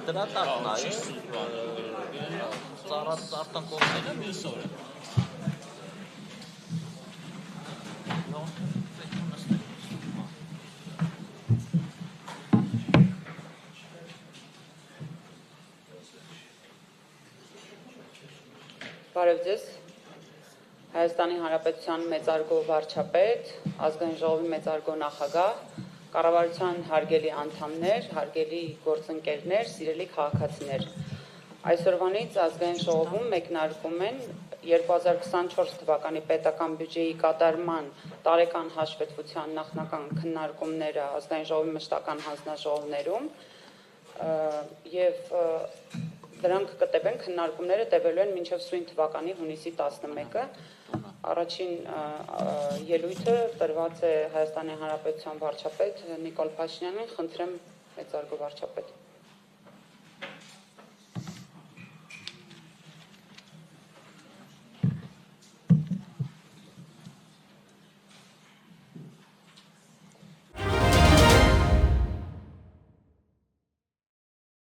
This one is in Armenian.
դրա տակն է, արտակողմերը միսօր է։ Բարև ձեզ, Հայաստանի Հանրապետության մեծարգո վարչապետ, ազգային ժողովի մեծարգո նախագահ, կառավարության հարգելի անդամներ, հարգելի գործընկերներ, սիրելի քաղաքացիներ։ Այսօրվանից ազգային ժողովում մեկնարկում են 2024 թվականի պետական բյուջեի կատարման տարեկան հաշվետվության նախնական քննարկումները ազգային ժողովի մշտական հանձնաժողովներում եւ դրանք կտևեն քննարկումները տևելու են մինչև սույն թվականի հունիսի 11-ը։ Առաջին ելույթը տրված է Հայաստանի Հանրապետության վարչապետ Նիկոլ Փաշինյանին, խնդրեմ մեծարգո վարչապետ։